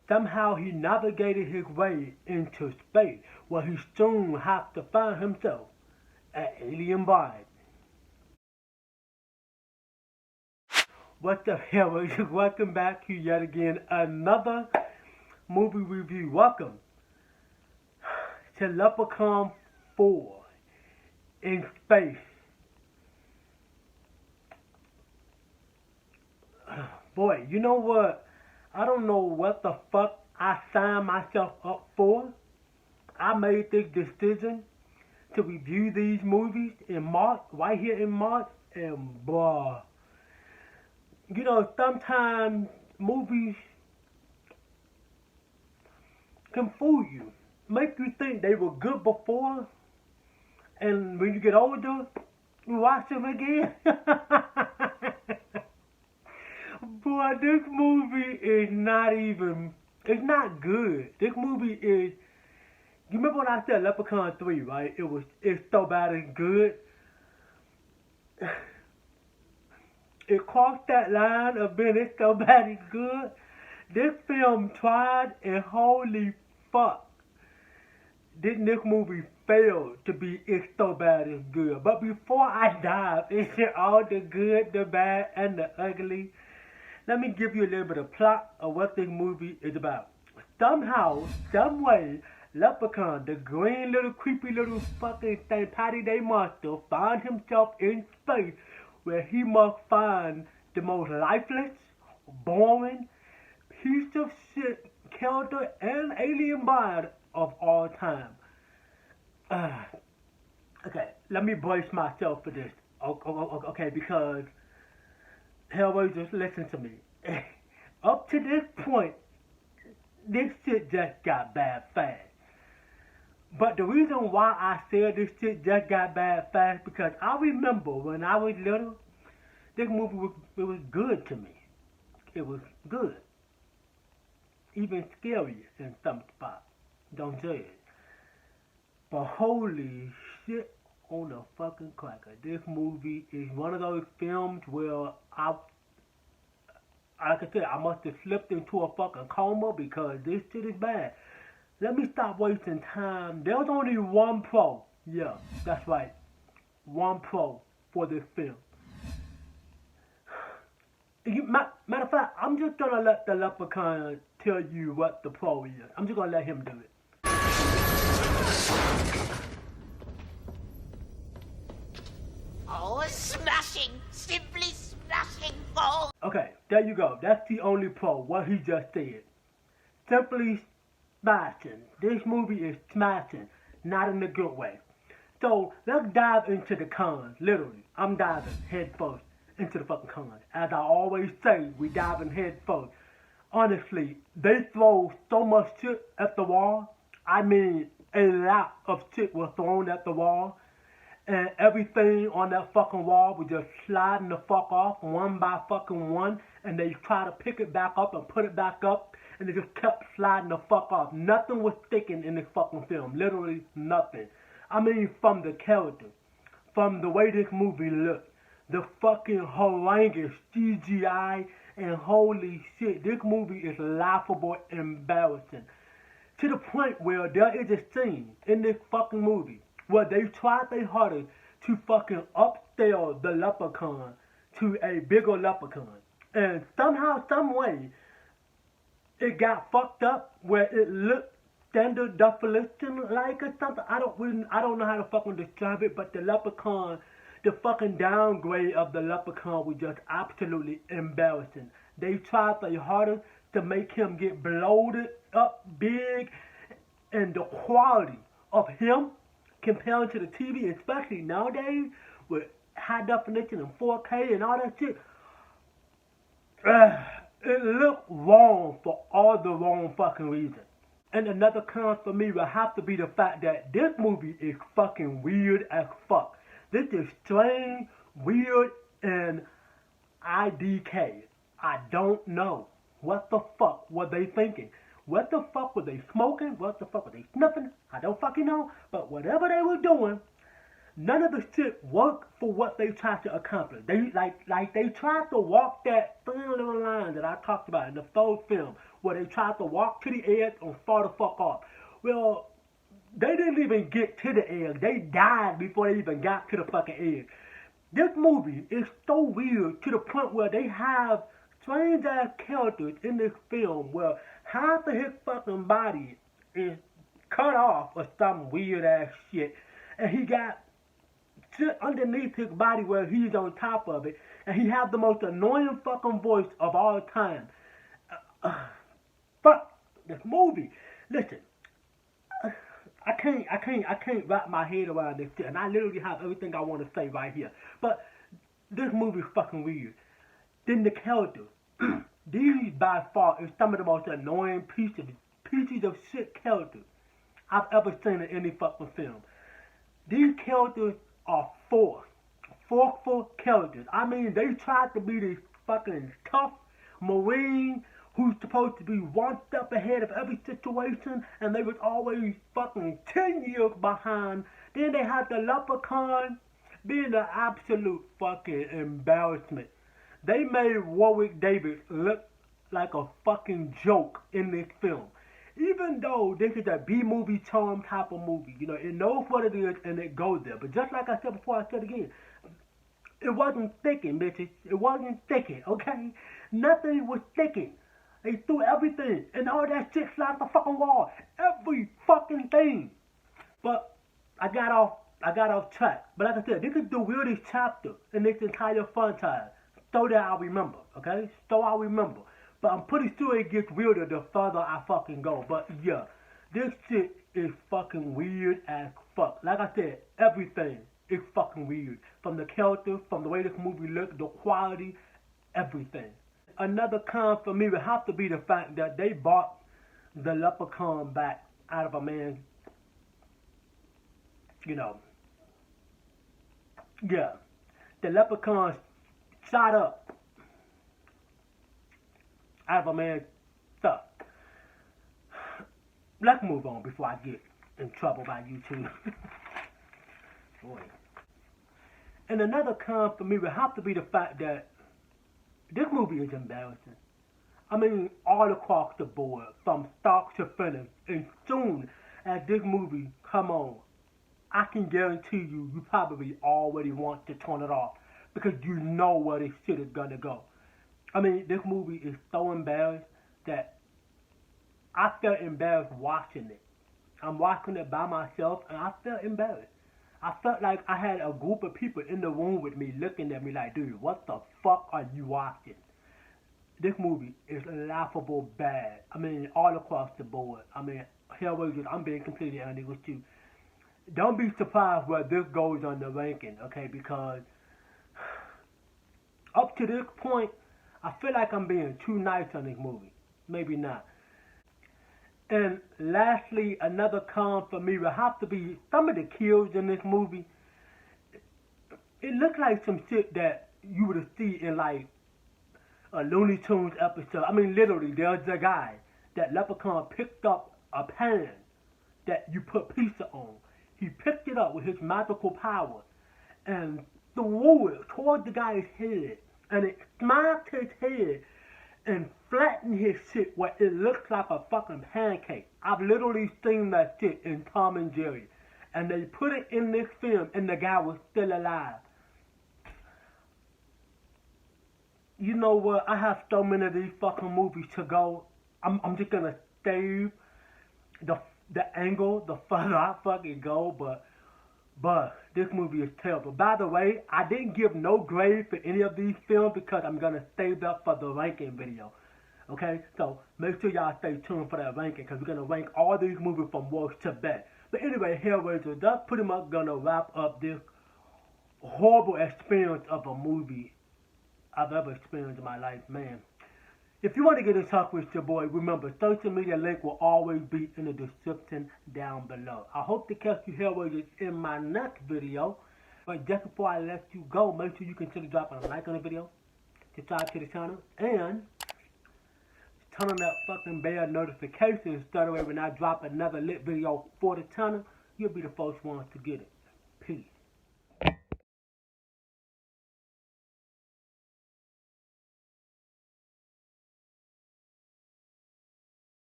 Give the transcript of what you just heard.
somehow he navigated his way into space, where he soon has to find himself an alien body. What's up, heroes? Welcome back to yet again another movie review. Welcome to Leprechaun 4 in space. Boy, you know what? I don't know what the fuck I signed myself up for. I made this decision to review these movies in March, right here in March, and blah. You know, sometimes movies can fool you, make you think they were good before, and when you get older, you watch them again. Boy, this movie is not even, it's not good. This movie is, you remember when I said Leprechaun 3, right? It's so bad it's good. It crossed that line of being it's so bad it's good. This film tried, and holy fuck, didn't this movie fail to be it's so bad it's good. But before I dive into all the good, the bad, and the ugly, let me give you a little bit of plot of what this movie is about. Somehow, someway, Leprechaun, the green little creepy little fucking thing, Patty Day monster, finds himself in space where he must find the most lifeless, boring, piece of shit character and alien body of all time. Okay, let me brace myself for this. Okay, because Hellraisers, listen to me. Up to this point, this shit just got bad fast. But the reason why I said this shit just got bad fast, because I remember when I was little, this movie was good to me. It was good. Even scary in some spots. Don't say it. But holy shit on the fucking cracker. This movie is one of those films where like I said, I must have slipped into a fucking coma because this shit is bad. Let me stop wasting time. There's only one pro. Yeah, that's right. One pro for this film. Matter of fact, I'm just gonna let the Leprechaun tell you what the pro is. I'm just gonna let him do it. Oh, smashing! Simply smashing ball! Okay, there you go. That's the only pro, what he just said. Simply smashing. This movie is smashing, not in a good way. So, let's dive into the cons, literally. I'm diving head first into the fucking cons. As I always say, we diving head first. Honestly, they throw so much shit at the wall. I mean, a lot of shit was thrown at the wall. And everything on that fucking wall was just sliding the fuck off one by fucking one. And they try to pick it back up and put it back up. And it just kept sliding the fuck off. Nothing was sticking in this fucking film. Literally nothing. I mean, from the characters, from the way this movie looked, the fucking horrendous CGI, and holy shit, this movie is laughable, embarrassing. To the point where there is a scene in this fucking movie where they tried their hardest to fucking upscale the Leprechaun to a bigger Leprechaun. And somehow, some way, it got fucked up where it looked standard definition like or something. I don't know how to fucking describe it, but the Leprechaun, the fucking downgrade of the Leprechaun was just absolutely embarrassing. They tried their hardest to make him get bloated up big, and the quality of him compared to the TV, especially nowadays with high definition and 4K and all that shit, it looked wrong for all the wrong fucking reasons. And another con for me will have to be the fact that this movie is fucking weird as fuck. This is strange, weird, and IDK. I don't know. What the fuck were they thinking? What the fuck were they smoking? What the fuck were they sniffing? I don't fucking know. But whatever they were doing, none of the shit worked for what they tried to accomplish. They tried to walk that thin little line that I talked about in the third film, where they tried to walk to the edge and fall the fuck off. Well, they didn't even get to the edge. They died before they even got to the fucking edge. This movie is so weird to the point where they have strange ass characters in this film where half of his fucking body is cut off or some weird ass shit, and he got shit underneath his body where he's on top of it, and he has the most annoying fucking voice of all time. Fuck this movie. Listen, I can't wrap my head around this shit, and I literally have everything I want to say right here. But this movie is fucking weird. Then the characters, these by far is some of the most annoying pieces of shit characters I've ever seen in any fucking film. These characters are forceful characters. I mean, they tried to be this fucking tough Marine who's supposed to be one step ahead of every situation, and they was always fucking 10 years behind. Then they had the Leprechaun being an absolute fucking embarrassment. They made Warwick Davis look like a fucking joke in this film. Even though this is a B-movie charm type of movie, you know, it knows what it is and it goes there. But just like I said before, I said again, it wasn't sticking, bitches. It wasn't sticking, okay? Nothing was sticking. They threw everything, and all that shit slapped the fucking wall. Every fucking thing. But I got off track. But like I said, this is the weirdest chapter in this entire franchise. So that I remember, okay? So I remember. But I'm pretty sure it gets weirder the further I fucking go. But yeah, this shit is fucking weird as fuck. Like I said, everything is fucking weird. From the characters, from the way this movie looks, the quality, everything. Another con for me would have to be the fact that they brought the Leprechaun back out of a man's, you know. Yeah. The Leprechaun shot up out of a man's stuff. Let's move on before I get in trouble by YouTube. Boy. And another con for me would have to be the fact that this movie is embarrassing. I mean, all across the board, from start to finish. And soon as this movie come on, I can guarantee you probably already want to turn it off because you know where this shit is gonna go. I mean, this movie is so embarrassed that I felt embarrassed watching it. I'm watching it by myself and I felt embarrassed. I felt like I had a group of people in the room with me looking at me like, dude, what the fuck are you watching? This movie is laughable bad. I mean, all across the board. I mean, HELLRAISERS, I'm being completely honest with you. Don't be surprised where this goes on the ranking, okay? Because up to this point, I feel like I'm being too nice on this movie. Maybe not. And lastly, another con for me would have to be some of the kills in this movie. It looked like some shit that you would see in like a Looney Tunes episode. I mean, literally, there's a guy that Leprechaun picked up a pan that you put pizza on. He picked it up with his magical power and threw it toward the guy's head. And it smacked his head and flattened his shit where it looks like a fucking pancake. I've literally seen that shit in Tom and Jerry. And they put it in this film and the guy was still alive. You know what? I have so many of these fucking movies to go. I'm just gonna save the angle the further I fucking go, but this movie is terrible. By the way, I didn't give no grade for any of these films because I'm gonna save that for the ranking video. Okay, so make sure y'all stay tuned for that ranking because we're gonna rank all these movies from worst to best. But anyway, HELLRAISERS, that's pretty much gonna wrap up this horrible experience of a movie I've ever experienced in my life, man. If you want to get in touch with your boy, remember, social media link will always be in the description down below. I hope to catch you HELLRAISERS in my next video. But just before I let you go, make sure you consider dropping a like on the video, subscribe to the channel, and turn on that fucking bell notifications so that way when I drop another lit video for the channel, you'll be the first ones to get it. Peace.